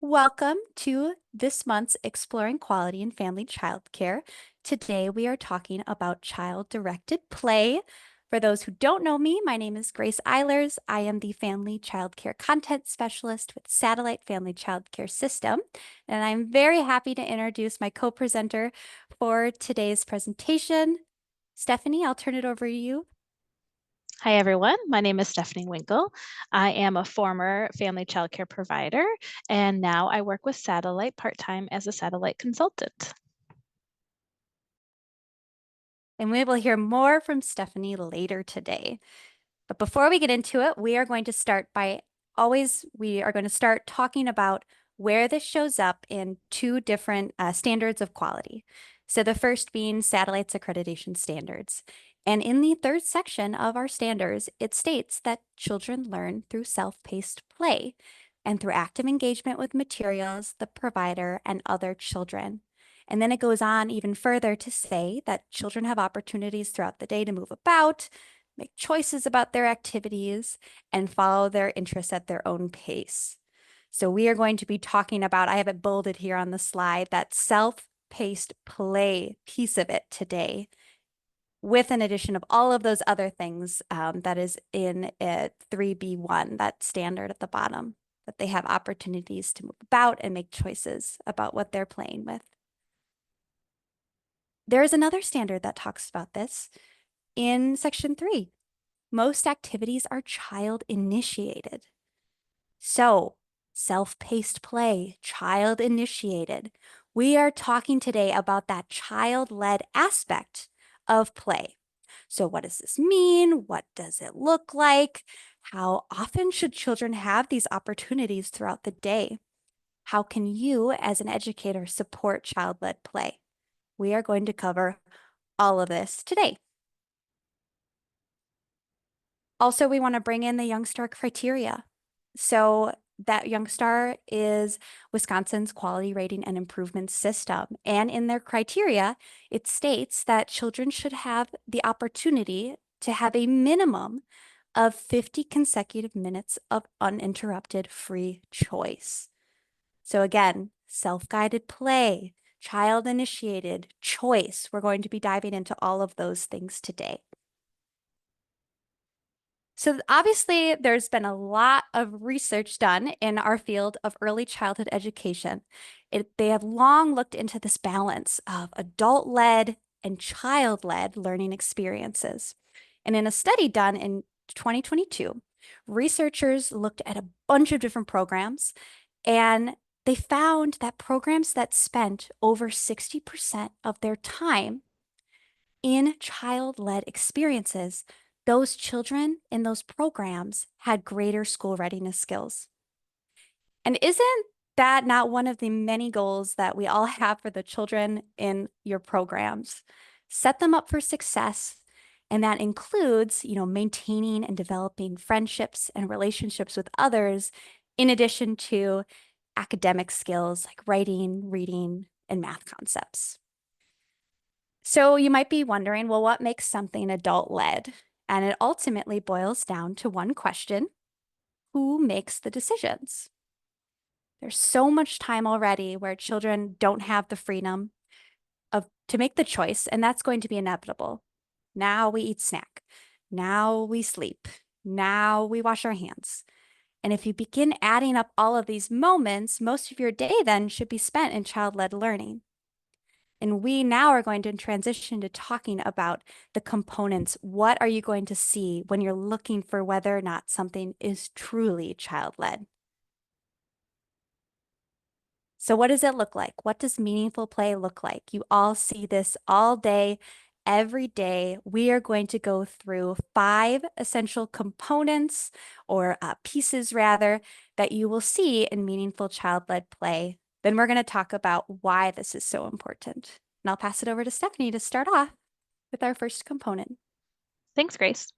Welcome to this month's Exploring Quality in Family Childcare. Today we are talking about child-directed play. For those who don't know me, my name is Grace Eilers. I am the Family Childcare Content Specialist with Satellite Family Childcare System, and I'm very happy to introduce my co-presenter for today's presentation. Stephanie, I'll turn it over to you. Hi, everyone. My name is Stephanie Winkle. I am a former family childcare provider, and now I work with Satellite part-time as a satellite consultant. And we will hear more from Stephanie later today. But before we get into it, we are going to start talking about where this shows up in two different standards of quality. So the first being Satellite's accreditation standards. And in the third section of our standards, it states that children learn through self-paced play and through active engagement with materials, the provider, and other children. And then it goes on even further to say that children have opportunities throughout the day to move about, make choices about their activities, and follow their interests at their own pace. So we are going to be talking about, I have it bolded here on the slide, that self-paced play piece of it today, with an addition of all of those other things that is in 3B1, that standard at the bottom, that they have opportunities to move about and make choices about what they're playing with. There is another standard that talks about this in section 3. Most activities are child-initiated. So, self-paced play, child-initiated. We are talking today about that child-led aspect of play. So what does this mean? What does it look like? How often should children have these opportunities throughout the day? How can you, as an educator, support child-led play? We are going to cover all of this today. Also, we want to bring in the Youngstar criteria. So that Youngstar is Wisconsin's quality rating and improvement system. And in their criteria, it states that children should have the opportunity to have a minimum of 50 consecutive minutes of uninterrupted free choice. So again, self-guided play, child-initiated choice. We're going to be diving into all of those things today. So obviously, there's been a lot of research done in our field of early childhood education. They have long looked into this balance of adult-led and child-led learning experiences. And in a study done in 2022, researchers looked at a bunch of different programs, and they found that programs that spent over 60% of their time in child-led experiences, those children in those programs had greater school readiness skills. And isn't that not one of the many goals that we all have for the children in your programs? Set them up for success. And that includes, maintaining and developing friendships and relationships with others, in addition to academic skills like writing, reading, and math concepts. So you might be wondering, well, what makes something adult-led? And it ultimately boils down to one question: who makes the decisions? There's so much time already where children don't have the freedom to make the choice, and that's going to be inevitable. Now we eat snack. Now we sleep. Now we wash our hands. And if you begin adding up all of these moments, most of your day then should be spent in child-led learning. And we now are going to transition to talking about the components. What are you going to see when you're looking for whether or not something is truly child-led? So what does it look like? What does meaningful play look like? You all see this all day, every day. We are going to go through 5 essential components, or pieces rather, that you will see in meaningful child-led play. Then we're going to talk about why this is so important. And I'll pass it over to Stephanie to start off with our first component. Thanks, Grace.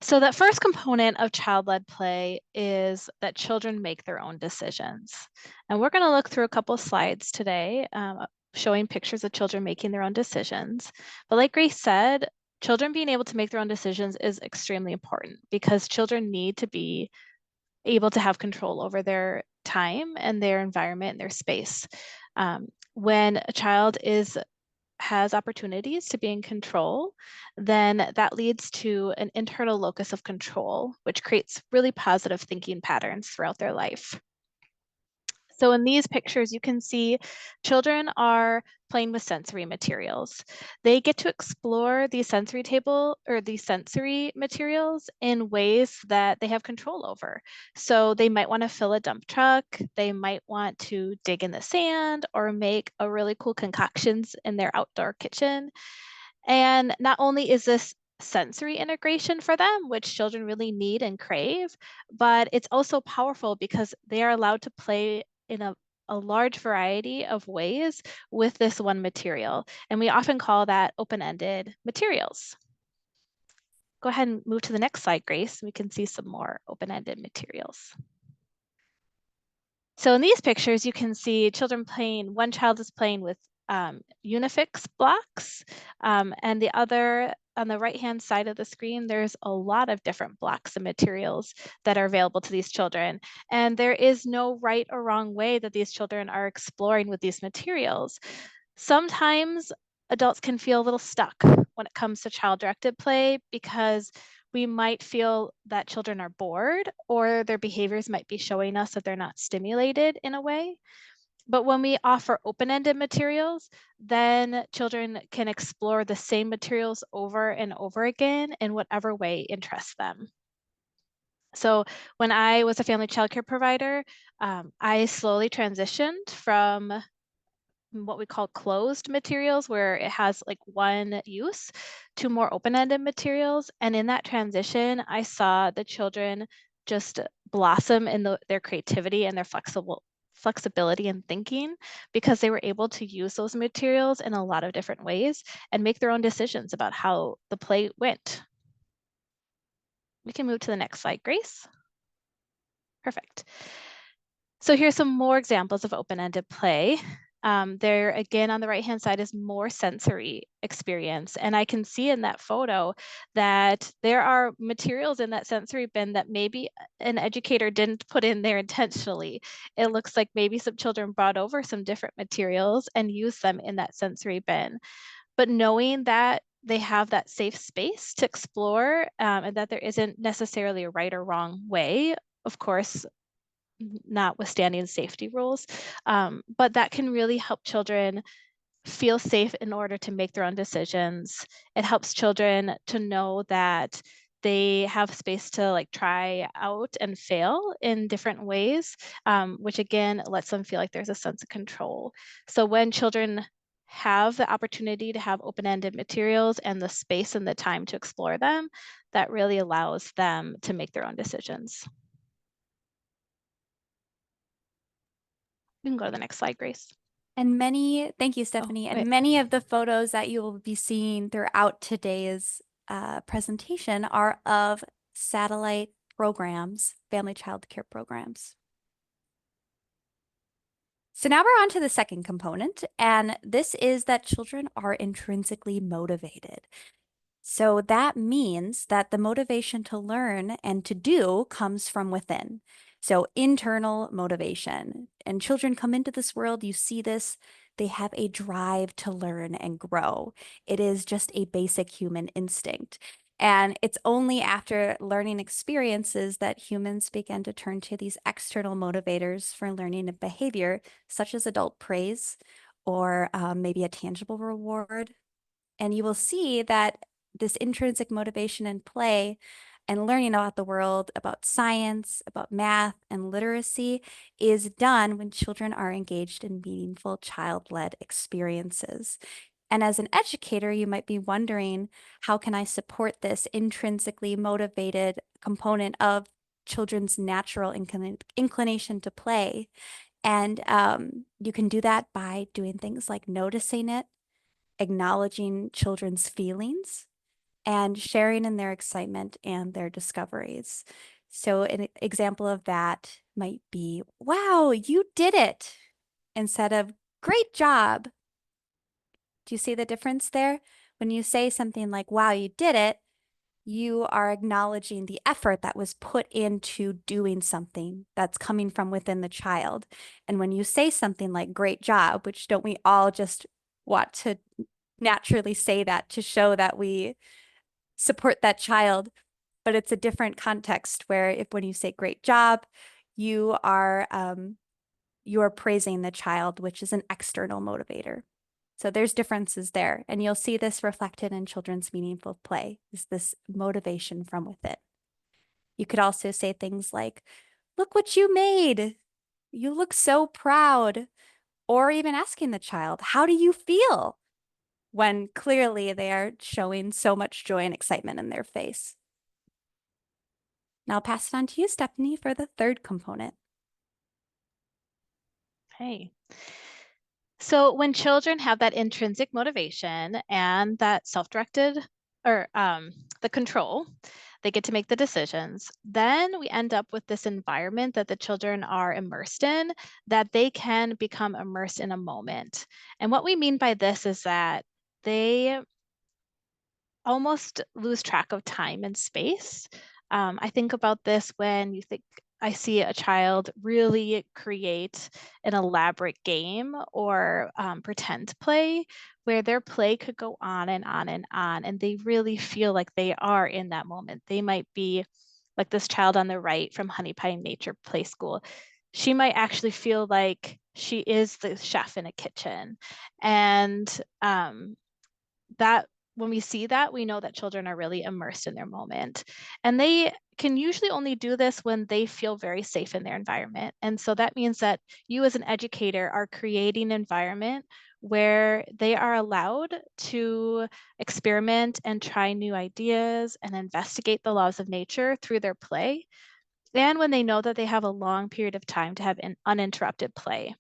So that first component of child-led play is that children make their own decisions. And we're going to look through a couple of slides today showing pictures of children making their own decisions. But like Grace said, children being able to make their own decisions is extremely important because children need to be able to have control over their time and their environment and their space. When a child has opportunities to be in control, then that leads to an internal locus of control, which creates really positive thinking patterns throughout their life. So in these pictures, you can see children are playing with sensory materials. They get to explore the sensory table or the sensory materials in ways that they have control over. So they might want to fill a dump truck, they might want to dig in the sand or make a really cool concoctions in their outdoor kitchen. And not only is this sensory integration for them, which children really need and crave, but it's also powerful because they are allowed to play in a large variety of ways with this one material. And we often call that open-ended materials. Go ahead and move to the next slide, Grace. We can see some more open-ended materials. So in these pictures, you can see children playing, one child is playing with Unifix blocks, and the other, on the right-hand side of the screen, there's a lot of different blocks and materials that are available to these children. And there is no right or wrong way that these children are exploring with these materials. Sometimes adults can feel a little stuck when it comes to child-directed play because we might feel that children are bored or their behaviors might be showing us that they're not stimulated in a way. But when we offer open-ended materials, then children can explore the same materials over and over again in whatever way interests them. So when I was a family childcare provider, I slowly transitioned from what we call closed materials, where it has like one use, to more open-ended materials. And in that transition, I saw the children just blossom in their creativity and their flexibility and thinking because they were able to use those materials in a lot of different ways and make their own decisions about how the play went. We can move to the next slide, Grace. Perfect. So here's some more examples of open-ended play. There again on the right-hand side is more sensory experience. And I can see in that photo that there are materials in that sensory bin that maybe an educator didn't put in there intentionally. It looks like maybe some children brought over some different materials and used them in that sensory bin. But knowing that they have that safe space to explore and that there isn't necessarily a right or wrong way, of course, notwithstanding safety rules. But that can really help children feel safe in order to make their own decisions. It helps children to know that they have space to like try out and fail in different ways, which again lets them feel like there's a sense of control. So when children have the opportunity to have open-ended materials and the space and the time to explore them, that really allows them to make their own decisions. You can go to the next slide, Grace. And thank you, Stephanie. Wait. And many of the photos that you will be seeing throughout today's presentation are of satellite programs, family child care programs. So now we're on to the second component, and this is that children are intrinsically motivated. So that means that the motivation to learn and to do comes from within. So internal motivation. And children come into this world, you see this, they have a drive to learn and grow. It is just a basic human instinct. And it's only after learning experiences that humans begin to turn to these external motivators for learning and behavior, such as adult praise or maybe a tangible reward. And you will see that this intrinsic motivation and play and learning about the world, about science, about math and literacy is done when children are engaged in meaningful child-led experiences. And as an educator, you might be wondering, how can I support this intrinsically motivated component of children's natural inclination to play? And you can do that by doing things like noticing it, acknowledging children's feelings, and sharing in their excitement and their discoveries. So an example of that might be, wow, you did it, instead of great job. Do you see the difference there? When you say something like, wow, you did it, You are acknowledging the effort that was put into doing something that's coming from within the child. And when you say something like great job, which don't we all just want to naturally say that to show that we support that child, but it's a different context where if when you say great job, you are praising the child, which is an external motivator. So there's differences there, and you'll see this reflected in children's meaningful play, is this motivation from within. You could also say things like, look what you made. You look so proud. Or even asking the child, how do you feel? When clearly they are showing so much joy and excitement in their face. Now I'll pass it on to you, Stephanie, for the third component. Okay. So when children have that intrinsic motivation and that self-directed or the control, they get to make the decisions. Then we end up with this environment that the children are immersed in, that they can become immersed in a moment. And what we mean by this is that they almost lose track of time and space. I think about this when you think I see a child really create an elaborate game or pretend play where their play could go on and on and on, and they really feel like they are in that moment. They might be like this child on the right from Honey Pie Nature Play School. She might actually feel like she is the chef in a kitchen. And that when we see that, we know that children are really immersed in their moment. And they can usually only do this when they feel very safe in their environment. And so that means that you as an educator are creating an environment where they are allowed to experiment and try new ideas and investigate the laws of nature through their play. And when they know that they have a long period of time to have an uninterrupted play.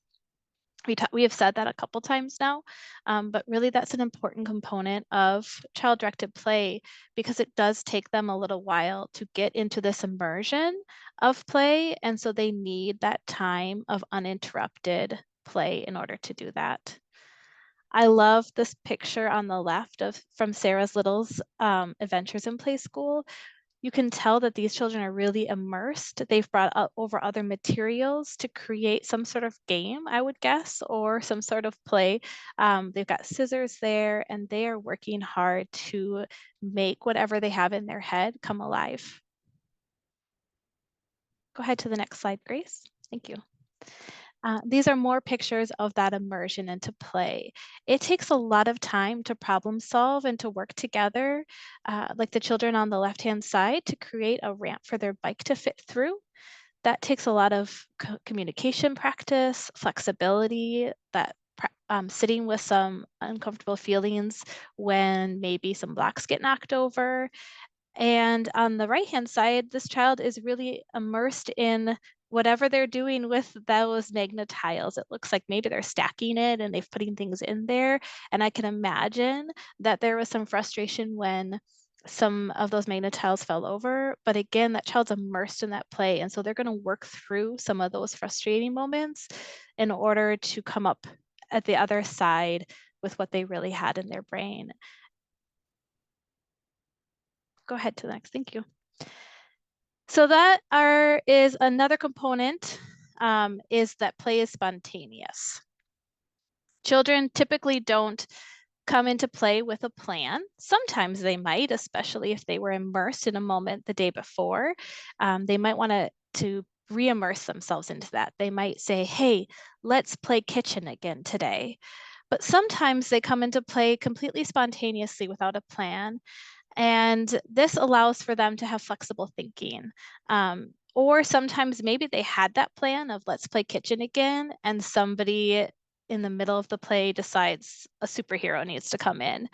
We have said that a couple times now, but really that's an important component of child-directed play because it does take them a little while to get into this immersion of play, and so they need that time of uninterrupted play in order to do that. I love this picture on the left of from Sarah's Little's Adventures in Play School. You can tell that these children are really immersed. They've brought over other materials to create some sort of game, I would guess, or some sort of play. They've got scissors there, and they are working hard to make whatever they have in their head come alive. Go ahead to the next slide, Grace. Thank you. These are more pictures of that immersion into play. It takes a lot of time to problem solve and to work together, like the children on the left-hand side, to create a ramp for their bike to fit through. That takes a lot of communication practice, flexibility, that sitting with some uncomfortable feelings when maybe some blocks get knocked over. And on the right-hand side, this child is really immersed in whatever they're doing with those magnet tiles. It looks like maybe they're stacking it and they've putting things in there. And I can imagine that there was some frustration when some of those magnet tiles fell over. But again, that child's immersed in that play. And so they're going to work through some of those frustrating moments in order to come up at the other side with what they really had in their brain. Go ahead to the next. Thank you. So that is another component, is that play is spontaneous. Children typically don't come into play with a plan. Sometimes they might, especially if they were immersed in a moment the day before. They might want to re-immerse themselves into that. They might say, hey, let's play kitchen again today. But sometimes they come into play completely spontaneously without a plan. And this allows for them to have flexible thinking. Or sometimes maybe they had that plan of let's play kitchen again, and somebody in the middle of the play decides a superhero needs to come in.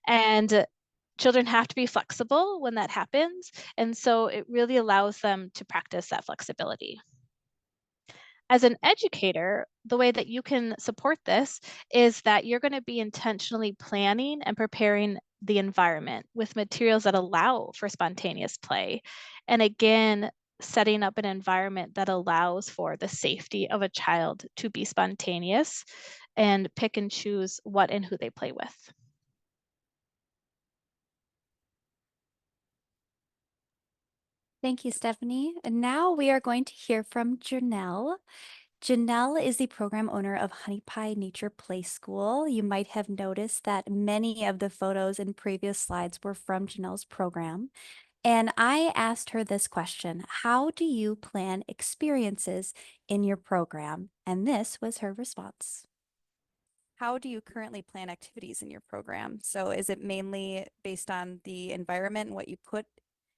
And children have to be flexible when that happens. And so it really allows them to practice that flexibility. As an educator, the way that you can support this is that you're going to be intentionally planning and preparing the environment with materials that allow for spontaneous play. And again, setting up an environment that allows for the safety of a child to be spontaneous and pick and choose what and who they play with. Thank you, Stephanie. And now we are going to hear from Janelle. Janelle is the program owner of Honey Pie Nature Play School. You might have noticed that many of the photos in previous slides were from Janelle's program. And I asked her this question: how do you plan experiences in your program? And this was her response. How do you currently plan activities in your program? So is it mainly based on the environment and what you put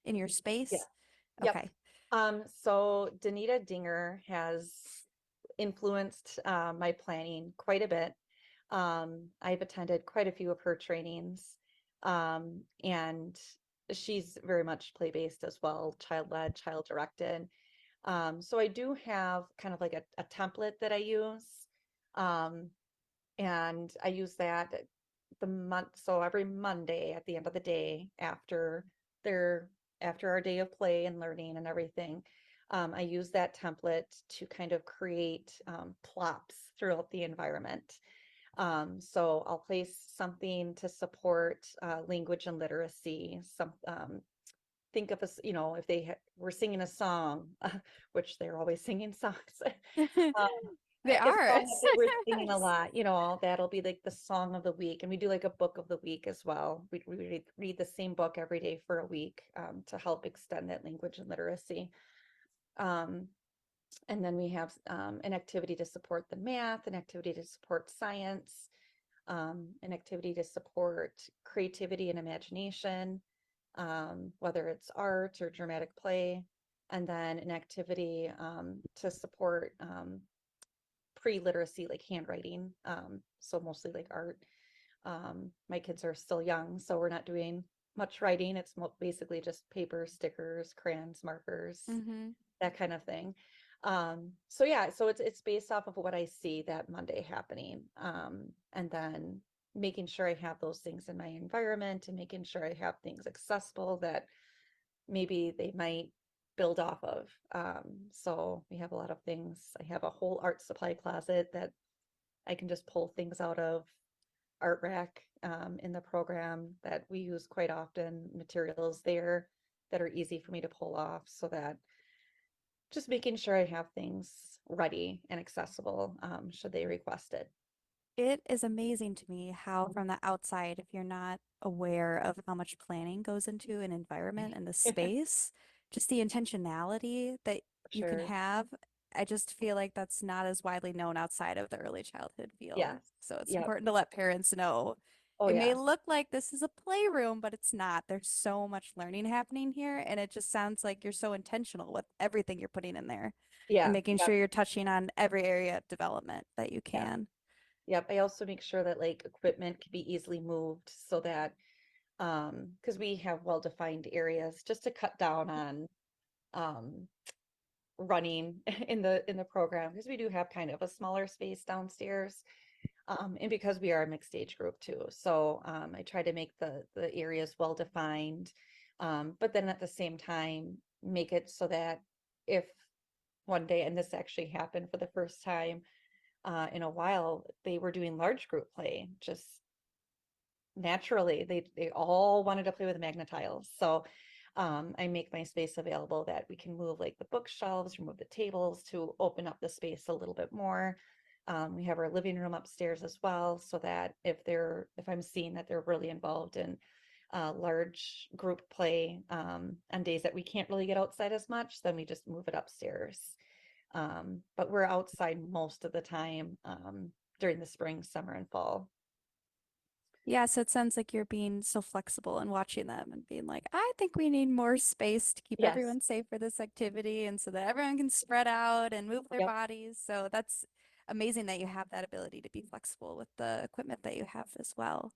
in your Yeah. space? Yep. Okay. So Danita Dinger has influenced my planning quite a bit. I've attended quite a few of her trainings, and she's very much play-based as well, child-led, child-directed. So I do have kind of like a template that I use, um, and I use that the month. So every Monday at the end of the day, their after our day of play and learning and everything, I use that template to kind of create plops throughout the environment. So I'll place something to support language and literacy. Think of us, if were singing a song, which they're always singing songs. um, They if are. song that they were singing a lot, that'll be like the song of the week. And we do like a book of the week as well. We read the same book every day for a week, to help extend that language and literacy. Um, and then we have an activity to support the math, an activity to support science, an activity to support creativity and imagination, whether it's art or dramatic play, and then an activity to support pre-literacy, like handwriting. So mostly like art. My kids are still young, so we're not doing much writing. It's basically just paper, stickers, crayons, markers, hmm that kind of thing. So yeah, so it's based off of what I see that Monday happening. And then making sure I have those things in my environment and making sure I have things accessible that maybe they might build off of. So we have a lot of things. I have a whole art supply closet that I can just pull things out of, art rack in the program that we use quite often, materials there that are easy for me to pull off, so that just making sure I have things ready and accessible should they request it. It is amazing to me how, from the outside, if you're not aware of how much planning goes into an environment and the space, just the intentionality that you can Sure. have, I just feel like that's not as widely known outside of the early childhood field. Yes. So it's Yep. important to let parents know Oh it may yeah. look like this is a playroom, but it's not. There's so much learning happening here, and it just sounds like you're so intentional with everything you're putting in there and Yeah. making Yep. sure you're touching on every area of development that you Yep. can. Yep. I also make sure that like equipment can be easily moved, so that because we have well-defined areas, just to cut down on um running in the program, because we do have kind of a smaller space downstairs. And because we are a mixed age group too. So I try to make the areas well defined, but then at the same time, make it so that if one day, and this actually happened for the first time in a while, they were doing large group play, just naturally. They all wanted to play with Magna-Tiles. So I make my space available that we can move like the bookshelves, remove the tables to open up the space a little bit more. We have our living room upstairs as well, so that if I'm seeing that they're really involved in large group play on days that we can't really get outside as much, then we just move it upstairs. But we're outside most of the time during the spring, summer, and fall. Yeah, so it sounds like you're being so flexible and watching them and being like, I think we need more space to keep Yes. everyone safe for this activity and so that everyone can spread out and move their Yep. bodies. So that's amazing that you have that ability to be flexible with the equipment that you have as well.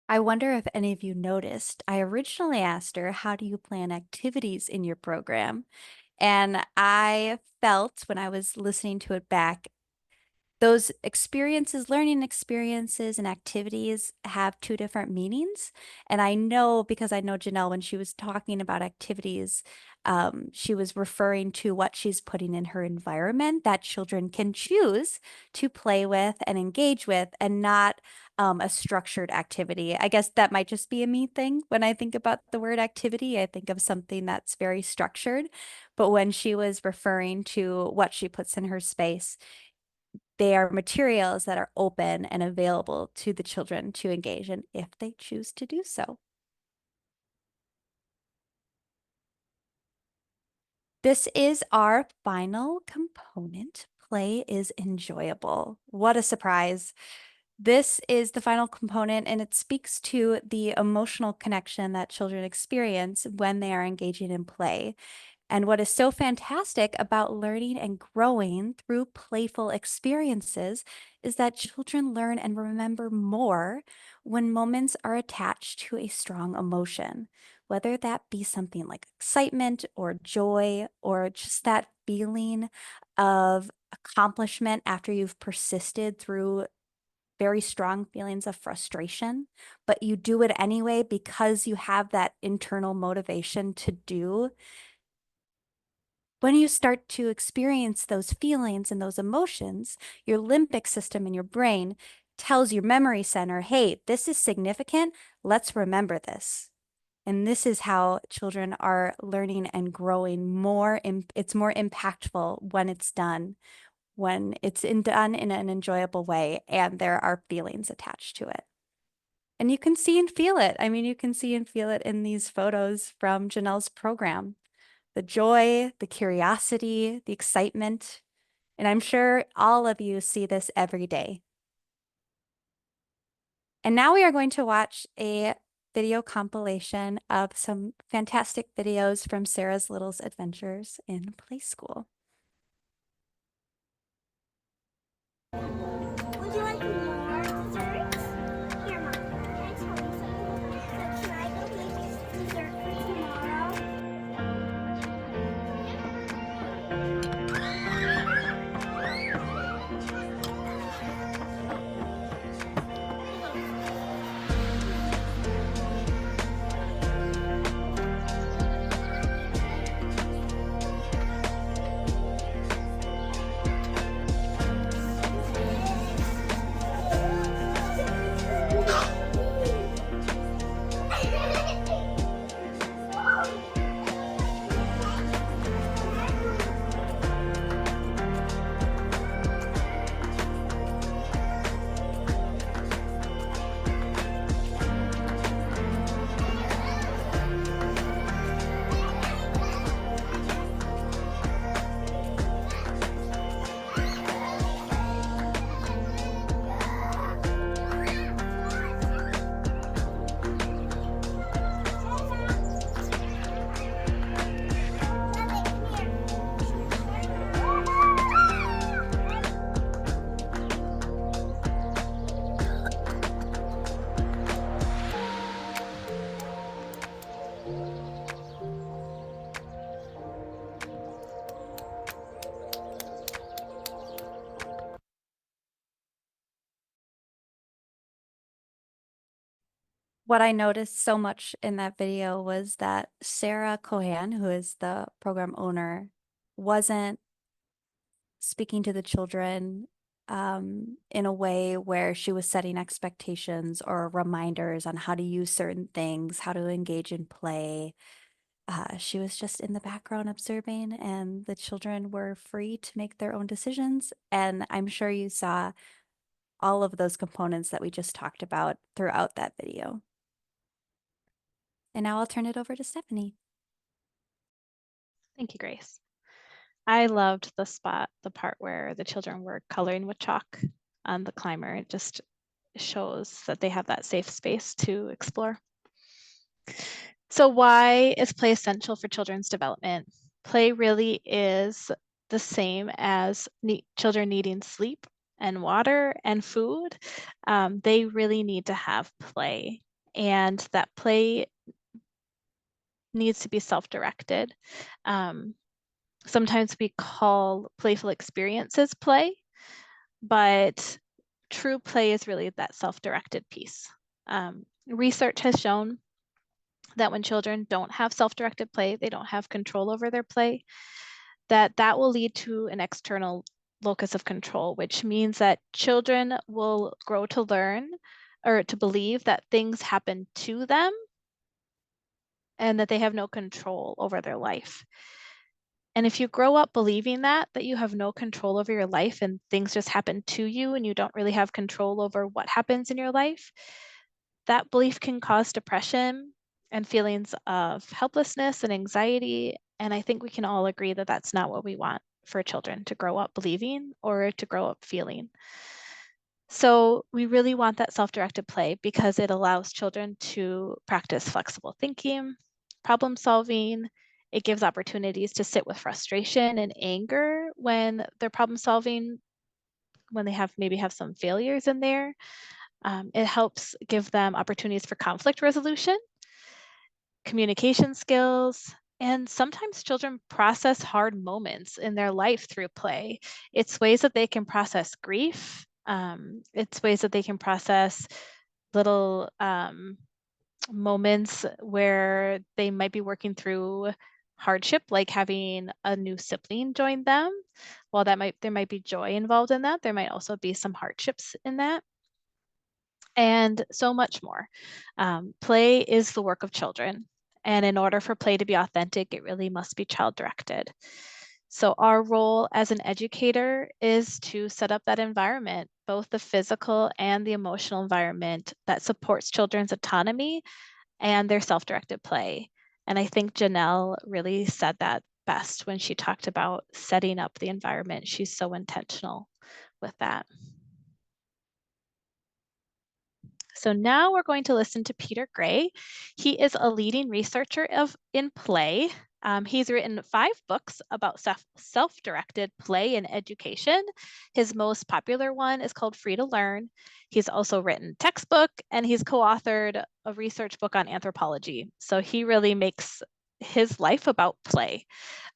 I wonder if any of you noticed, I originally asked her, how do you plan activities in your program? And I felt when I was listening to it back those experiences, learning experiences and activities have two different meanings. And I know because I know Janelle, when she was talking about activities, she was referring to what she's putting in her environment that children can choose to play with and engage with, and not a structured activity. I guess that might just be a me thing. When I think about the word activity, I think of something that's very structured. But when she was referring to what she puts in her space, they are materials that are open and available to the children to engage in if they choose to do so. This is our final component. Play is enjoyable. What a surprise. This is the final component, and it speaks to the emotional connection that children experience when they are engaging in play. And what is so fantastic about learning and growing through playful experiences is that children learn and remember more when moments are attached to a strong emotion, whether that be something like excitement or joy, or just that feeling of accomplishment after you've persisted through very strong feelings of frustration, but you do it anyway because you have that internal motivation to do. When you start to experience those feelings and those emotions, your limbic system in your brain tells your memory center, hey, this is significant. Let's remember this. And this is how children are learning and growing more. It's more impactful when it's done, when it's done in an enjoyable way and there are feelings attached to it. And you can see and feel it. I mean, you can see and feel it in these photos from Janelle's program. The joy, the curiosity, the excitement. And I'm sure all of you see this every day. And now we are going to watch a video compilation of some fantastic videos from Sarah's Little's Adventures in Play School. Would you like more desserts? Here, Mom. Can I tell you something? So can I go make dessert for you tomorrow? What I noticed so much in that video was that Sarah Cohan, who is the program owner, wasn't speaking to the children in a way where she was setting expectations or reminders on how to use certain things, how to engage in play. She was just in the background observing, and the children were free to make their own decisions. And I'm sure you saw all of those components that we just talked about throughout that video. And now I'll turn it over to Stephanie. Thank you, Grace. I loved the part where the children were coloring with chalk on the climber. It just shows that they have that safe space to explore. So why is play essential for children's development? Play really is the same as children needing sleep and water and food. They really need to have play, and that play needs to be self-directed. Sometimes we call playful experiences play, but true play is really that self-directed piece. Research has shown that when children don't have self-directed play, they don't have control over their play, that will lead to an external locus of control, which means that children will grow to learn or to believe that things happen to them and that they have no control over their life. And if you grow up believing that you have no control over your life and things just happen to you and you don't really have control over what happens in your life, that belief can cause depression and feelings of helplessness and anxiety. And I think we can all agree that that's not what we want for children to grow up believing or to grow up feeling. So we really want that self-directed play because it allows children to practice flexible thinking, problem solving. It gives opportunities to sit with frustration and anger when they're problem solving, when they maybe have some failures in there. It helps give them opportunities for conflict resolution, communication skills, and sometimes children process hard moments in their life through play. It's ways that they can process grief. It's ways that they can process little moments where they might be working through hardship, like having a new sibling join them. While there might be joy involved in that, there might also be some hardships in that. And so much more. Play is the work of children. And in order for play to be authentic, it really must be child-directed. So our role as an educator is to set up that environment, both the physical and the emotional environment that supports children's autonomy and their self-directed play. And I think Janelle really said that best when she talked about setting up the environment. She's so intentional with that. So now we're going to listen to Peter Gray. He is a leading researcher in play. He's written 5 books about self-directed play in education. His most popular one is called Free to Learn. He's also written a textbook, and he's co-authored a research book on anthropology. So he really makes his life about play.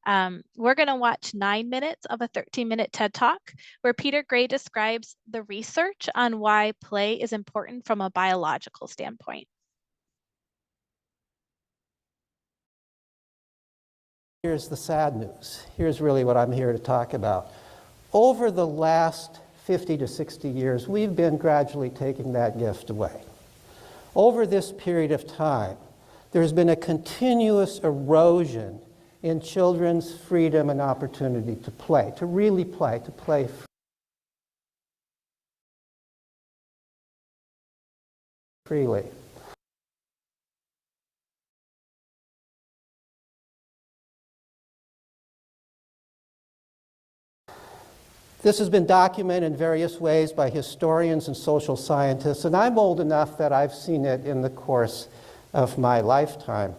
We're going to watch 9 minutes of a 13-minute TED Talk where Peter Gray describes the research on why play is important from a biological standpoint. Here's the sad news. Here's really what I'm here to talk about. Over the last 50 to 60 years, we've been gradually taking that gift away. Over this period of time, there's been a continuous erosion in children's freedom and opportunity to play, to really play, to play freely. This has been documented in various ways by historians and social scientists, and I'm old enough that I've seen it in the course of my lifetime.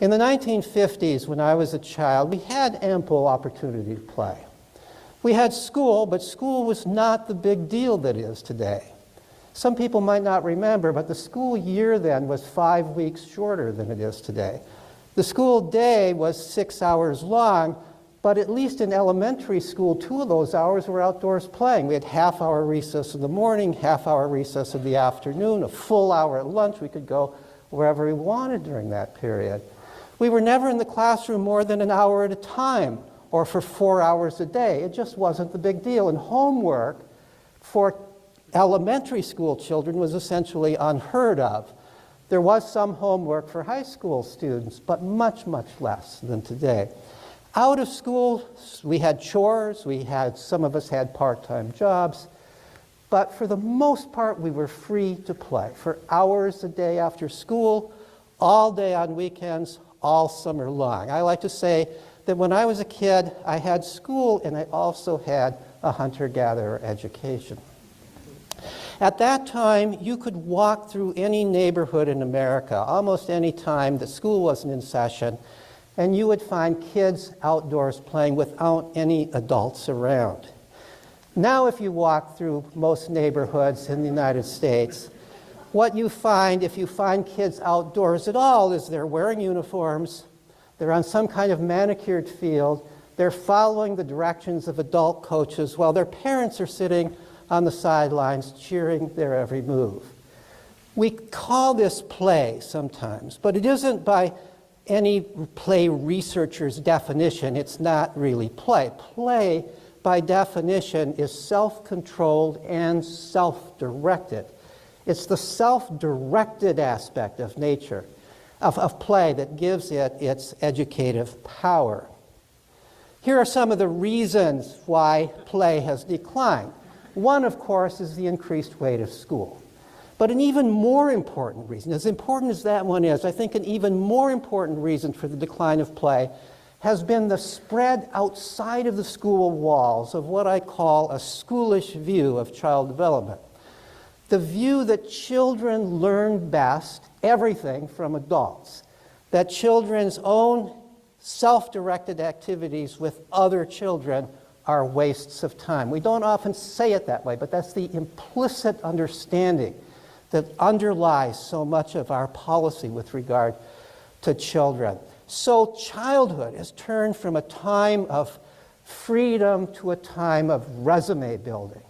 In the 1950s, when I was a child, we had ample opportunity to play. We had school, but school was not the big deal that it is today. Some people might not remember, but the school year then was 5 weeks shorter than it is today. The school day was 6 hours long, but at least in elementary school, 2 of those hours were outdoors playing. We had half-hour recess in the morning, half-hour recess in the afternoon, a full hour at lunch. We could go wherever we wanted during that period. We were never in the classroom more than an hour at a time or for 4 hours a day. It just wasn't the big deal. And homework for elementary school children was essentially unheard of. There was some homework for high school students, but much, much less than today. Out of school, we had chores, some of us had part-time jobs, but for the most part, we were free to play for hours a day after school, all day on weekends, all summer long. I like to say that when I was a kid, I had school and I also had a hunter-gatherer education. At that time, you could walk through any neighborhood in America, almost any time that school wasn't in session, and you would find kids outdoors playing without any adults around. Now, if you walk through most neighborhoods in the United States, what you find, if you find kids outdoors at all, is they're wearing uniforms, they're on some kind of manicured field, They're following the directions of adult coaches while their parents are sitting on the sidelines cheering their every move. We call this play sometimes, but it isn't by any play researcher's definition. It's not really play. Play, by definition, is self-controlled and self-directed. It's the self-directed aspect of nature, of play, that gives it its educative power. Here are some of the reasons why play has declined. One, of course, is the increased weight of school. But an even more important reason, as important as that one is, I think an even more important reason for the decline of play has been the spread outside of the school walls of what I call a schoolish view of child development. The view that children learn best everything from adults, that children's own self-directed activities with other children are wastes of time. We don't often say it that way, but that's the implicit understanding that underlies so much of our policy with regard to children. So childhood has turned from a time of freedom to a time of resume building.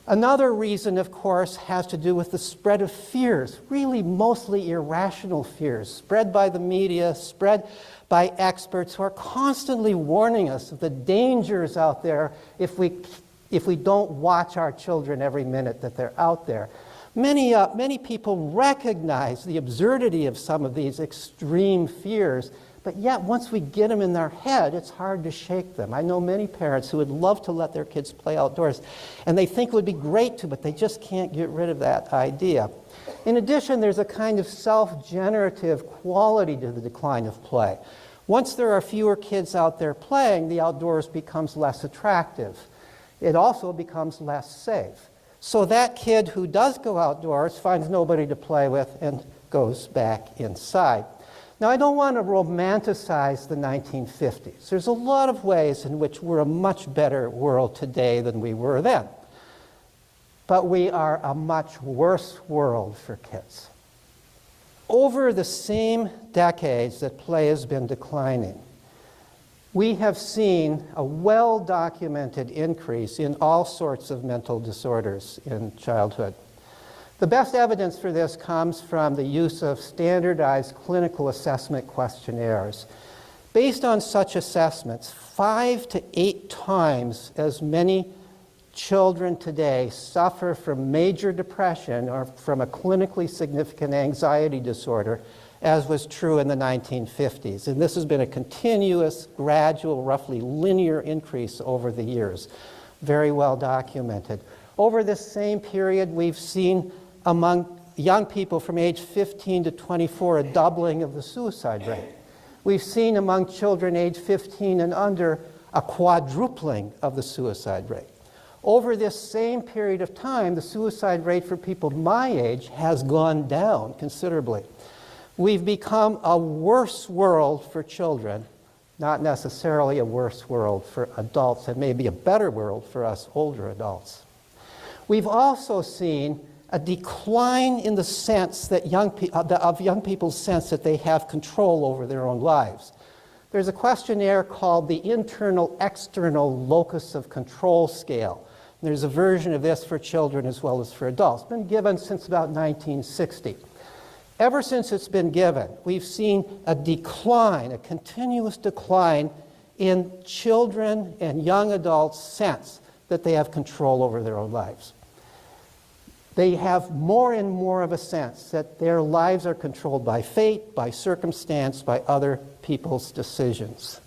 Another reason, of course, has to do with the spread of fears, really mostly irrational fears, spread by the media, spread by experts who are constantly warning us of the dangers out there if we don't watch our children every minute that they're out there. Many people recognize the absurdity of some of these extreme fears, but yet once we get them in their head, it's hard to shake them. I know many parents who would love to let their kids play outdoors, and they think it would be great to, but they just can't get rid of that idea. In addition, there's a kind of self-generative quality to the decline of play. Once there are fewer kids out there playing, the outdoors becomes less attractive. It also becomes less safe. So that kid who does go outdoors finds nobody to play with and goes back inside. Now, I don't want to romanticize the 1950s. There's a lot of ways in which we're a much better world today than we were then. But we are a much worse world for kids. Over the same decades that play has been declining, we have seen a well-documented increase in all sorts of mental disorders in childhood. The best evidence for this comes from the use of standardized clinical assessment questionnaires. Based on such assessments, 5 to 8 times as many children today suffer from major depression or from a clinically significant anxiety disorder as was true in the 1950s. And this has been a continuous, gradual, roughly linear increase over the years. Very well documented. Over this same period, we've seen among young people from age 15 to 24 a doubling of the suicide rate. We've seen among children age 15 and under a quadrupling of the suicide rate. Over this same period of time, the suicide rate for people my age has gone down considerably. We've become a worse world for children, not necessarily a worse world for adults, and maybe a better world for us older adults. We've also seen a decline in the sense that young people's sense that they have control over their own lives. There's a questionnaire called the Internal-External Locus of Control Scale. There's a version of this for children as well as for adults. It's been given since about 1960. Ever since it's been given, we've seen a decline, a continuous decline in children and young adults' sense that they have control over their own lives. They have more and more of a sense that their lives are controlled by fate, by circumstance, by other people's decisions.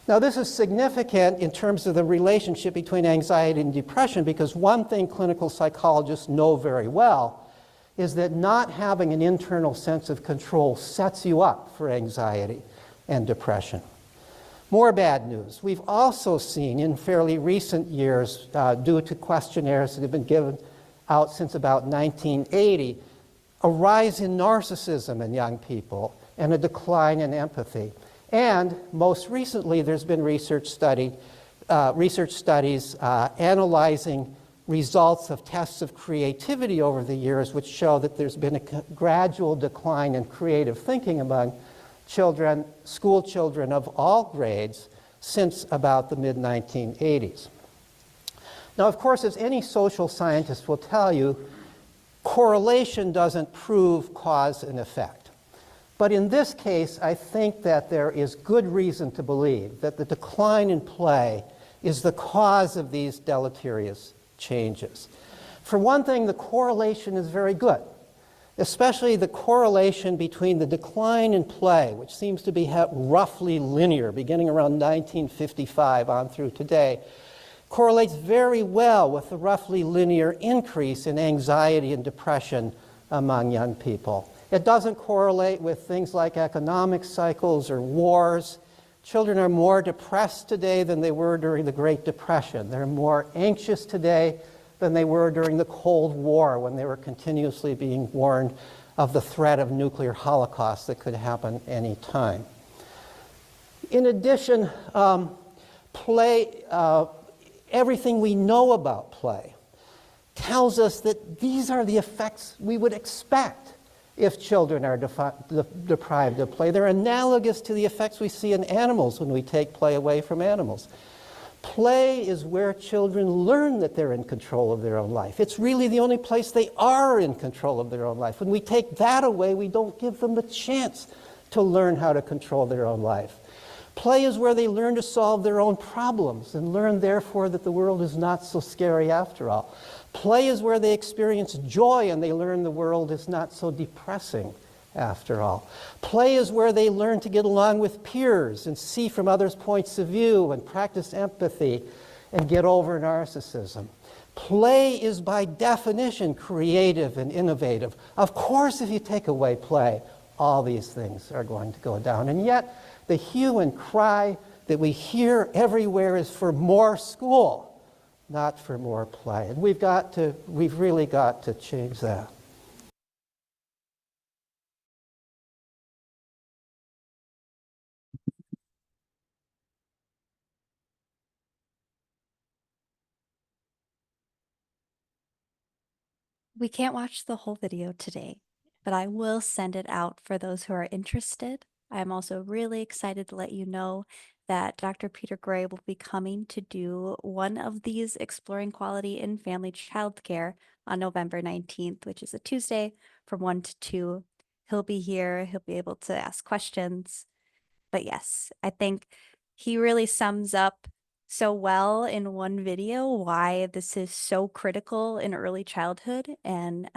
Now, this is significant in terms of the relationship between anxiety and depression, because one thing clinical psychologists know very well is that not having an internal sense of control sets you up for anxiety and depression. More bad news. We've also seen in fairly recent years, due to questionnaires that have been given out since about 1980, a rise in narcissism in young people and a decline in empathy. And most recently, there's been research studies analyzing results of tests of creativity over the years, which show that there's been a gradual decline in creative thinking among children, school children of all grades, since about the mid-1980s. Now, of course, as any social scientist will tell you, correlation doesn't prove cause and effect. But in this case, I think that there is good reason to believe that the decline in play is the cause of these deleterious changes. For one thing, the correlation is very good, especially the correlation between the decline in play, which seems to be roughly linear, beginning around 1955 on through today, correlates very well with the roughly linear increase in anxiety and depression among young people. It doesn't correlate with things like economic cycles or wars. Children are more depressed today than they were during the Great Depression. They're more anxious today than they were during the Cold War, when they were continuously being warned of the threat of nuclear holocaust that could happen any time. In addition, play, everything we know about play tells us that these are the effects we would expect if children are deprived of play. They're analogous to the effects we see in animals when we take play away from animals. Play is where children learn that they're in control of their own life. It's really the only place they are in control of their own life. When we take that away, we don't give them the chance to learn how to control their own life. Play is where they learn to solve their own problems and learn, therefore, that the world is not so scary after all. Play is where they experience joy and they learn the world is not so depressing after all. Play is where they learn to get along with peers and see from others' points of view and practice empathy and get over narcissism. Play is by definition creative and innovative. Of course, if you take away play, all these things are going to go down. And yet, the hue and cry that we hear everywhere is for more school, not for more play. And we've really got to change that. We can't watch the whole video today, but I will send it out for those who are interested. I'm also really excited to let you know that Dr. Peter Gray will be coming to do one of these Exploring Quality in Family Childcare on November 19th, which is a Tuesday from 1 to 2. He'll be here, he'll be able to ask questions. But yes, I think he really sums up so well in one video why this is so critical in early childhood and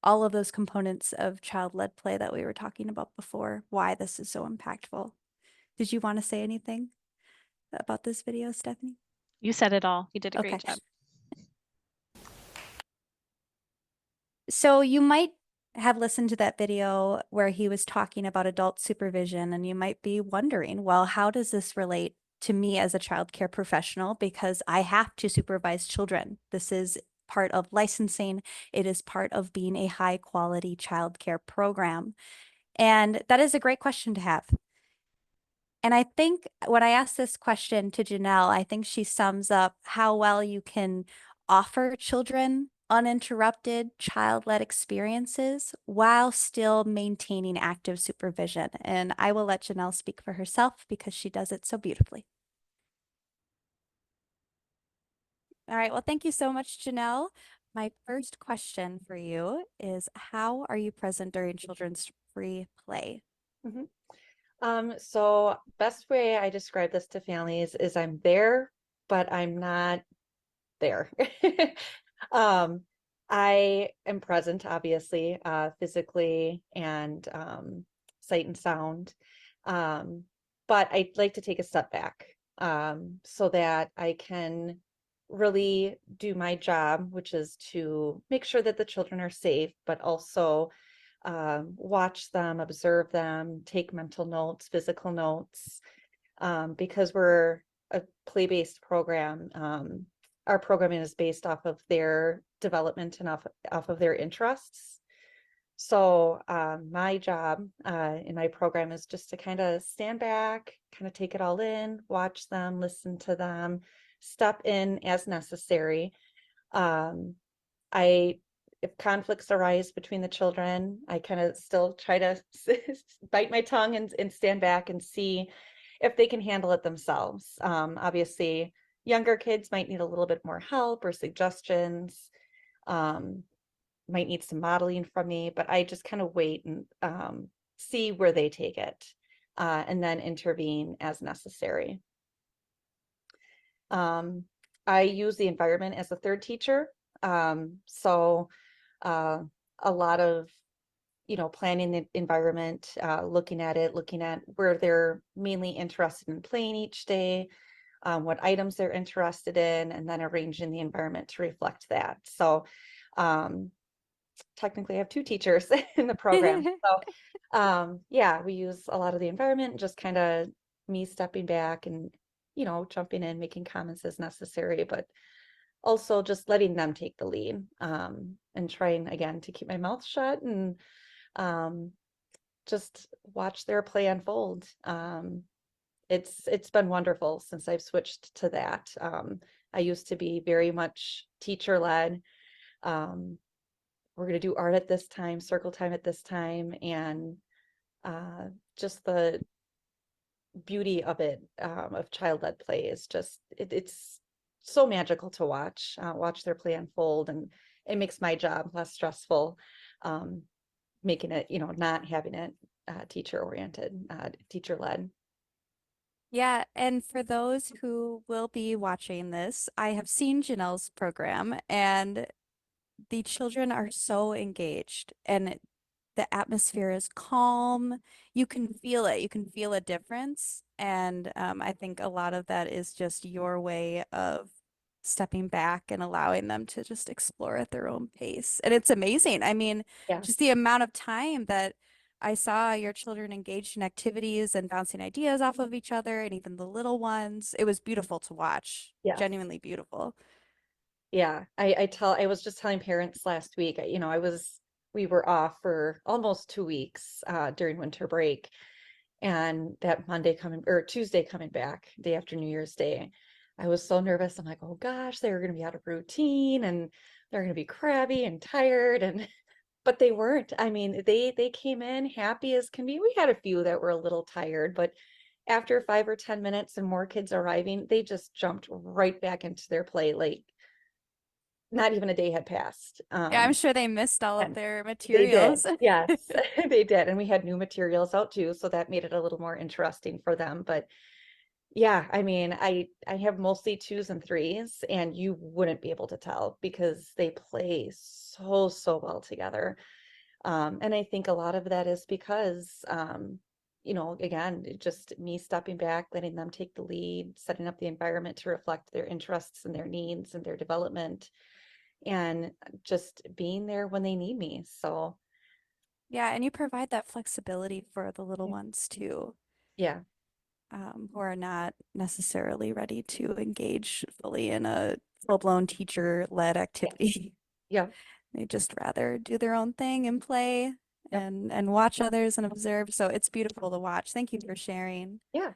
all of those components of child-led play that we were talking about before, why this is so impactful. Did you want to say anything about this video, Stephanie? You said it all. You did a Okay. great job. So you might have listened to that video where he was talking about adult supervision, and you might be wondering, well, how does this relate to me as a child care professional? Because I have to supervise children. This is part of licensing. It is part of being a high quality child care program. And that is a great question to have. And I think when I asked this question to Janelle, I think she sums up how well you can offer children uninterrupted child-led experiences while still maintaining active supervision. And I will let Janelle speak for herself because she does it so beautifully. All right, well, thank you so much, Janelle. My first question for you is, how are you present during children's free play? So best way I describe this to families is I'm there, but I'm not there. I am present, obviously, physically and sight and sound. But I'd like to take a step back so that I can really do my job, which is to make sure that the children are safe, but also watch them, observe them, take mental notes, physical notes, because we're a play-based program. Our programming is based off of their development and off of their interests. So my job in my program is just to kind of stand back, kind of take it all in, watch them, listen to them, step in as necessary. If conflicts arise between the children, I kind of still try to bite my tongue and stand back and see if they can handle it themselves. Obviously, younger kids might need a little bit more help or suggestions, might need some modeling from me, but I just kind of wait and see where they take it, and then intervene as necessary. I use the environment as a third teacher. So a lot of, planning the environment, looking at it, looking at where they're mainly interested in playing each day, what items they're interested in, and then arranging the environment to reflect that. So technically I have 2 teachers in the program. So yeah, we use a lot of the environment, just kind of me stepping back and, jumping in, making comments as necessary, but also just letting them take the lead, and trying again to keep my mouth shut and just watch their play unfold. It's been wonderful since I've switched to that. I used to be very much teacher led. We're going to do art at this time, circle time at this time, and just the beauty of it, of child-led play is just it's so magical to watch their play unfold, and it makes my job less stressful, making it, not having it teacher oriented, teacher led. Yeah, and for those who will be watching this, I have seen Janelle's program, and the children are so engaged, and the atmosphere is calm. You can feel it. You can feel a difference. And I think a lot of that is just your way of stepping back and allowing them to just explore at their own pace. And it's amazing. I mean, Yeah. just the amount of time that I saw your children engaged in activities and bouncing ideas off of each other, and even the little ones. It was beautiful to watch. Yes. Genuinely beautiful. Yeah, I was just telling parents last week, we were off for almost 2 weeks during winter break, and that Monday coming or Tuesday coming back, day after New Year's Day, I was so nervous. I'm like, oh gosh, they were going to be out of routine and they're going to be crabby and tired, and but they weren't. I mean, they came in happy as can be. We had a few that were a little tired, but after 5 or 10 minutes and more kids arriving, they just jumped right back into their play like not even a day had passed. Yeah, I'm sure they missed all of and their they did. materials. Yes, they did. And we had new materials out too, so that made it a little more interesting for them. But yeah, I mean, I have mostly 2s and 3s, and you wouldn't be able to tell because they play so well together. And I think a lot of that is because again, just me stepping back, letting them take the lead, setting up the environment to reflect their interests and their needs and their development, and just being there when they need me. So Yeah, and you provide that flexibility for the little Yeah. ones too, yeah, who are not necessarily ready to engage fully in a full-blown teacher-led activity. yeah, They just rather do their own thing and play Yep. and watch others and observe. So it's beautiful to watch. Thank you for sharing. yeah.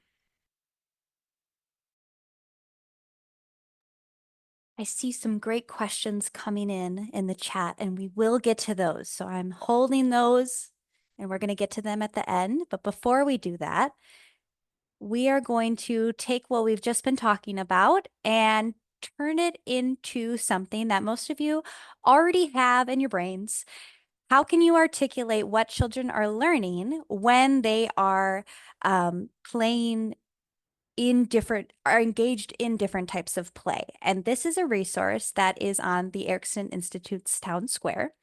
I see some great questions coming in the chat, and we will get to those. So I'm holding those, and we're going to get to them at the end. But before we do that, we are going to take what we've just been talking about and turn it into something that most of you already have in your brains. How can you articulate what children are learning when they are playing are engaged in different types of play? And this is a resource that is on the Erickson Institute's Town Square.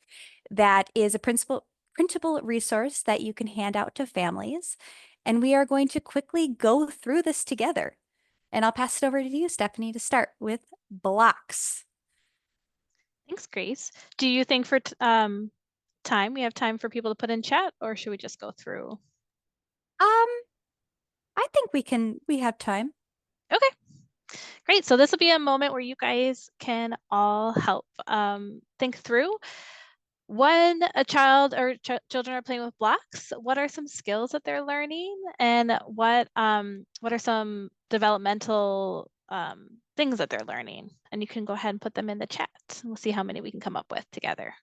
That is a printable resource that you can hand out to families. And we are going to quickly go through this together. And I'll pass it over to you, Stephanie, to start with blocks. Thanks, Grace. Do you think for time we have time for people to put in chat, or should we just go through? I think we have time. Okay, great. So this will be a moment where you guys can all help think through when a child or children are playing with blocks, what are some skills that they're learning, and what are some developmental things that they're learning? And you can go ahead and put them in the chat. We'll see how many we can come up with together.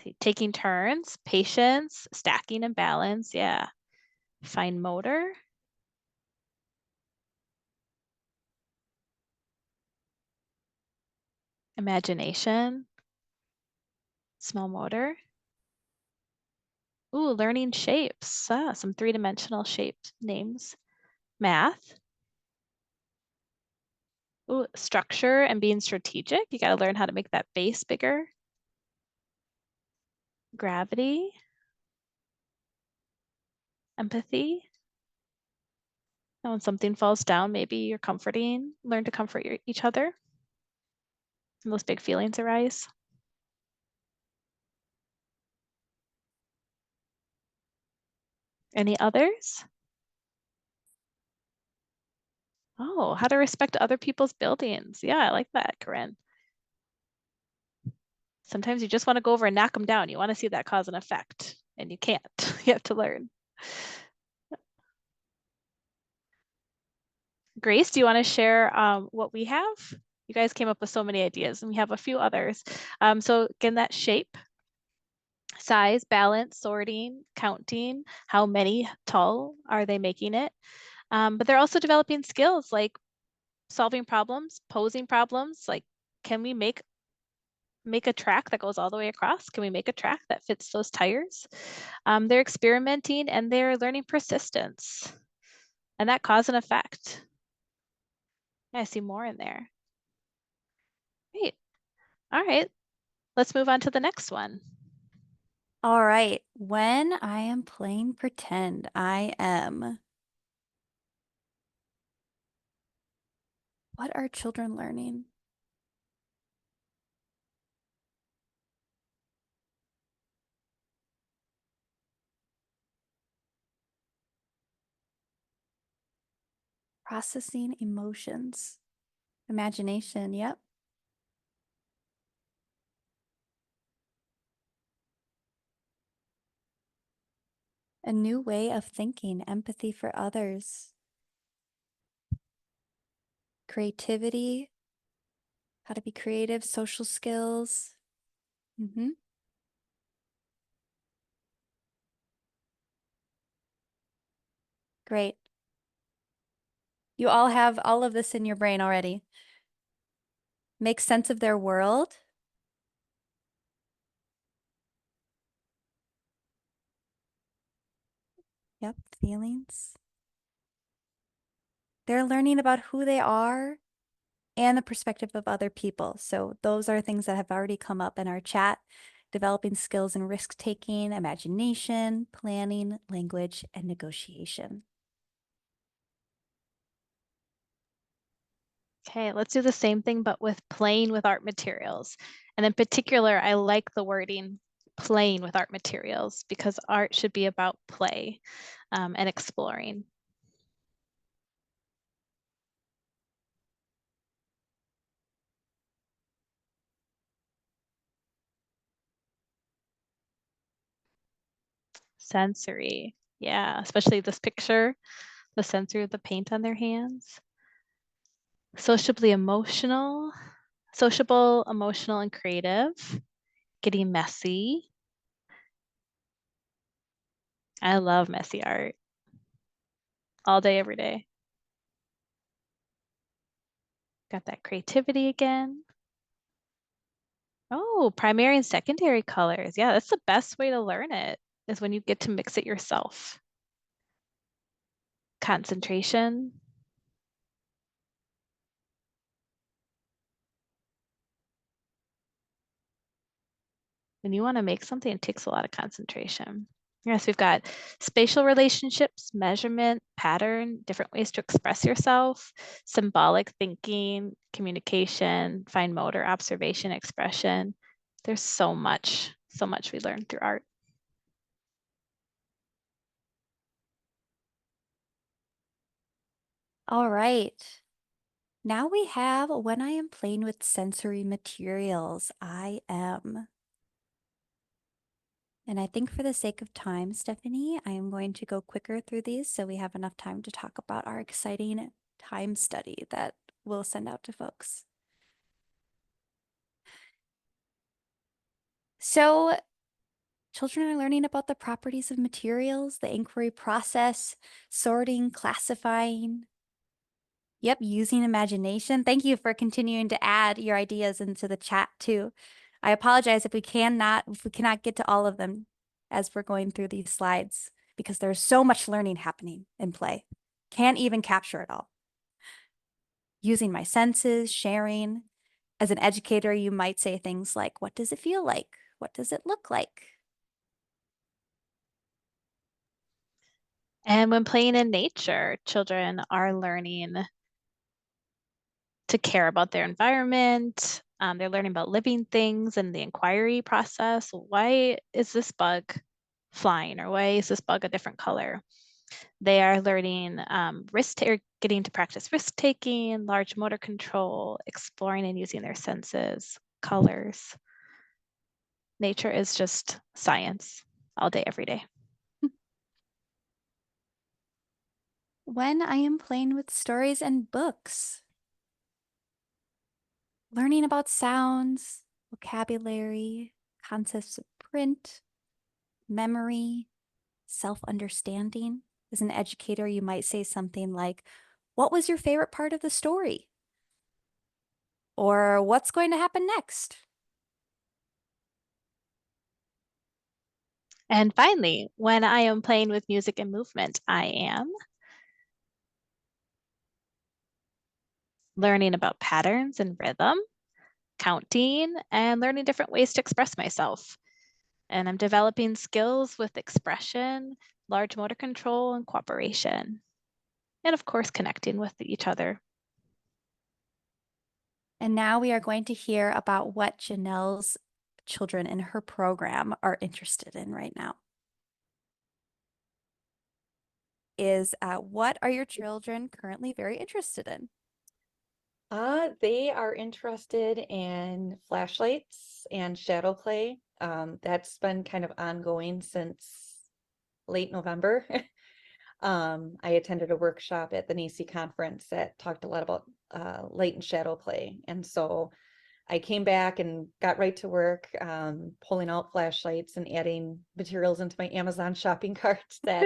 see, taking turns, patience, stacking and balance. Yeah. Fine motor. Imagination. Small motor. Ooh, learning shapes. Some three-dimensional shaped names. Math. Ooh, structure and being strategic. You got to learn how to make that base bigger. Gravity. Empathy. And when something falls down, maybe you're comforting, learn to comfort each other. And those big feelings arise. Any others? Oh, how to respect other people's buildings. Yeah, I like that, Corinne. Sometimes you just want to go over and knock them down. You want to see that cause and effect, and you can't. You have to learn. Grace, do you want to share what we have? You guys came up with so many ideas, and we have a few others. So again, that shape, size, balance, sorting, counting, how many tall are they making it? But they're also developing skills like solving problems, posing problems, like can we make a track that goes all the way across? Can we make a track that fits those tires? They're experimenting and they're learning persistence and that cause and effect. Yeah, I see more in there. Great. All right, let's move on to the next one. All right. When I am playing pretend, I am. What are children learning? Processing emotions. Imagination, yep. A new way of thinking, empathy for others. Creativity, how to be creative, social skills. Great. You all have all of this in your brain already. Make sense of their world. Yep, feelings. They're learning about who they are and the perspective of other people. So those are things that have already come up in our chat. Developing skills in risk-taking, imagination, planning, language, and negotiation. Okay, let's do the same thing, but with playing with art materials. And in particular, I like the wording playing with art materials because art should be about play and exploring. Sensory, yeah, especially this picture, the sensory of the paint on their hands. Sociably emotional, sociable, emotional, and creative. Getting messy. I love messy art. All day, every day. Got that creativity again. Oh, primary and secondary colors. Yeah, that's the best way to learn it, is when you get to mix it yourself. Concentration. When you want to make something, it takes a lot of concentration. Yes, we've got spatial relationships, measurement, pattern, different ways to express yourself, symbolic thinking, communication, fine motor, observation, expression. There's so much we learn through art. All right. Now we have when I am playing with sensory materials, I am. And I think for the sake of time, Stephanie, I am going to go quicker through these so we have enough time to talk about our exciting time study that we'll send out to folks. So Children are learning about the properties of materials, the inquiry process, sorting, classifying. Yep, using imagination. Thank you for continuing to add your ideas into the chat too. I apologize if we cannot get to all of them as we're going through these slides because there's so much learning happening in play. Can't even capture it all. Using my senses, sharing. As an educator, you might say things like, what does it feel like? What does it look like? And when playing in nature, children are learning to care about their environment. They're learning about living things and the inquiry process. Why is this bug flying, or why is this bug a different color? They are learning or getting to practice risk taking, large motor control, exploring and using their senses, colors. Nature is just science all day, every day. When I am playing with stories and books, learning about sounds, vocabulary, concepts of print, memory, self-understanding. As an educator, you might say something like, what was your favorite part of the story? Or what's going to happen next? And finally, when I am playing with music and movement, I am learning about patterns and rhythm, counting, and learning different ways to express myself. And I'm developing skills with expression, large motor control, and cooperation. And of course, connecting with each other. And now we are going to hear about what Janelle's children in her program are interested in right now. What are your children currently very interested in? They are interested in flashlights and shadow play. That's been kind of ongoing since late November. I attended a workshop at the NACCE conference that talked a lot about light and shadow play. And so I came back and got right to work, pulling out flashlights and adding materials into my Amazon shopping cart that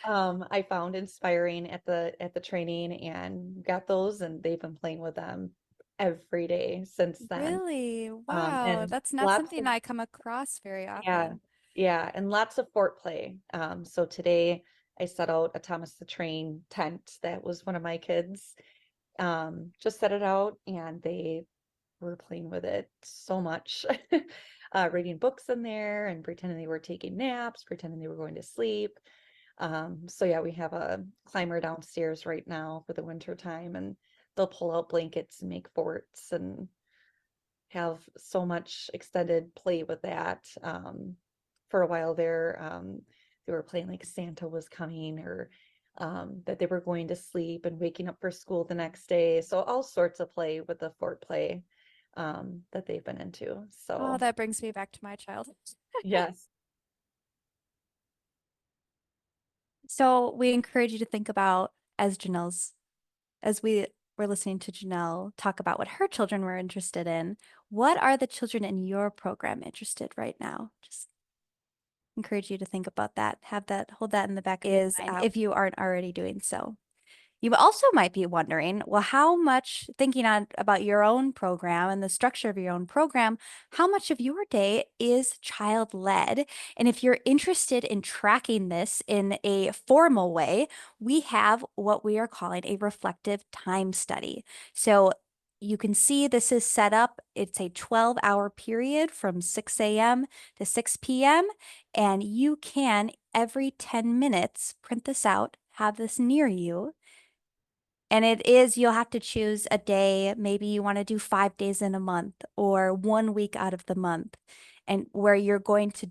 I found inspiring at the training, and got those, and they've been playing with them every day since then. Really? Wow, And that's not lots something of, I come across very yeah, often. yeah, and lots of fort play. So today I set out a Thomas the Train tent that was one of my kids. Just set it out, and they were playing with it so much. Reading books in there and pretending they were taking naps, pretending they were going to sleep. So yeah, we have a climber downstairs right now for the winter time, and they'll pull out blankets and make forts and have so much extended play with that. For a while there, they were playing like Santa was coming, or that they were going to sleep and waking up for school the next day. So all sorts of play with the fort play that they've been into. Oh, So that brings me back to my childhood. yes. So we encourage you to think about, as we were listening to Janelle talk about what her children were interested in, what are the children in your program interested right now? Just encourage you to think about that. Hold that in the back of your mind if you aren't already doing so. You also might be wondering, well, how much about your own program and the structure of your own program, how much of your day is child-led? And if you're interested in tracking this in a formal way, we have what we are calling a reflective time study. So you can see this is set up. It's a 12-hour period from 6 a.m. to 6 p.m. And you can, every 10 minutes, print this out, have this near you. And you'll have to choose a day. Maybe you want to do 5 days in a month or 1 week out of the month, and where you're going to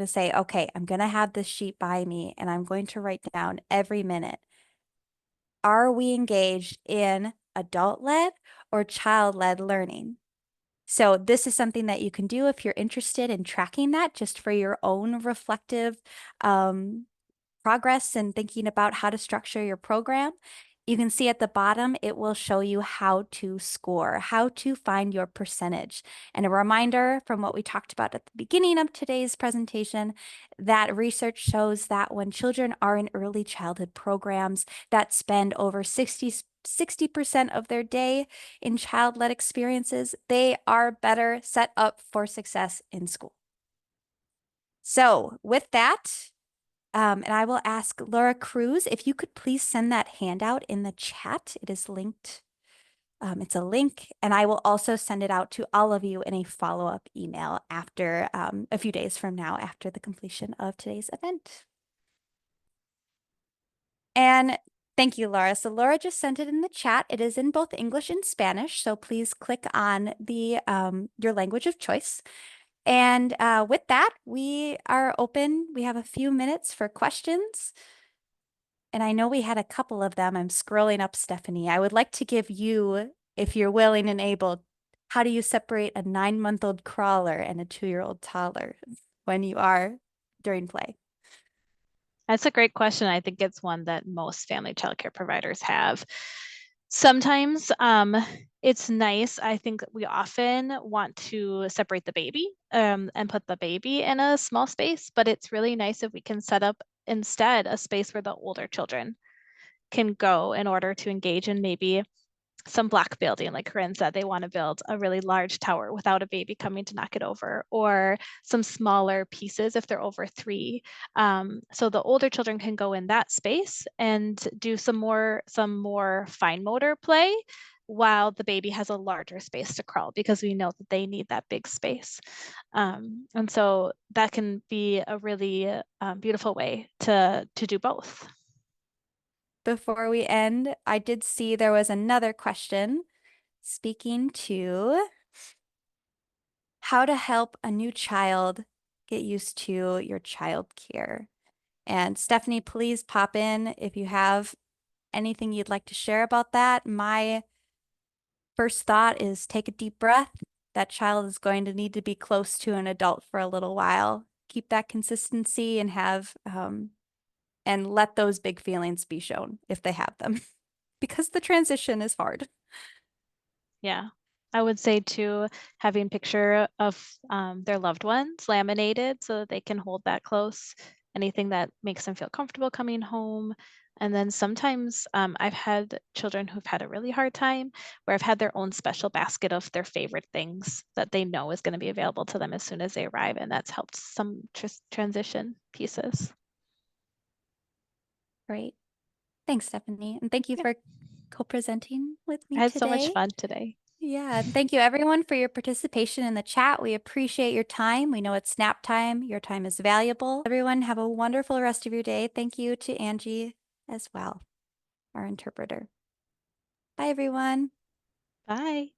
say, okay, I'm going to have this sheet by me and I'm going to write down every minute. Are we engaged in adult-led or child-led learning? So this is something that you can do if you're interested in tracking that just for your own reflective progress and thinking about how to structure your program. You can see at the bottom, it will show you how to score, how to find your percentage. And a reminder from what we talked about at the beginning of today's presentation, that research shows that when children are in early childhood programs that spend over 60% of their day in child-led experiences, they are better set up for success in school. So with that, and I will ask Laura Cruz if you could please send that handout in the chat. It is linked. It's a link, and I will also send it out to all of you in a follow-up email after a few days from now, after the completion of today's event. And thank you, Laura. So Laura just sent it in the chat. It is in both English and Spanish, so please click on the your language of choice. And with that, we are open. We have a few minutes for questions. And I know we had a couple of them. I'm scrolling up, Stephanie. I would like to give you, if you're willing and able, how do you separate a 9-month-old crawler and a 2-year-old toddler when you are during play? That's a great question. I think it's one that most family childcare providers have. Sometimes it's nice. I think we often want to separate the baby and put the baby in a small space, but it's really nice if we can set up instead a space where the older children can go in order to engage in maybe some block building, like Corinne said, they want to build a really large tower without a baby coming to knock it over, or some smaller pieces if they're over 3. So the older children can go in that space and do some more fine motor play while the baby has a larger space to crawl, because we know that they need that big space. And so that can be a really beautiful way to do both. Before we end, I did see there was another question speaking to how to help a new child get used to your child care. And Stephanie, please pop in if you have anything you'd like to share about that. My first thought is take a deep breath. That child is going to need to be close to an adult for a little while. Keep that consistency and have and let those big feelings be shown if they have them, because the transition is hard. Yeah, I would say too, having picture of their loved ones laminated so that they can hold that close, anything that makes them feel comfortable coming home. And then sometimes I've had children who've had a really hard time where I've had their own special basket of their favorite things that they know is going to be available to them as soon as they arrive. And that's helped some transition pieces. Great. Thanks, Stephanie. And thank you Yeah. for co-presenting with me I had today. so much fun today. Yeah, and thank you everyone for your participation in the chat. We appreciate your time. We know it's nap time. Your time is valuable. Everyone have a wonderful rest of your day. Thank you to Angie as well, our interpreter. Bye, everyone. Bye.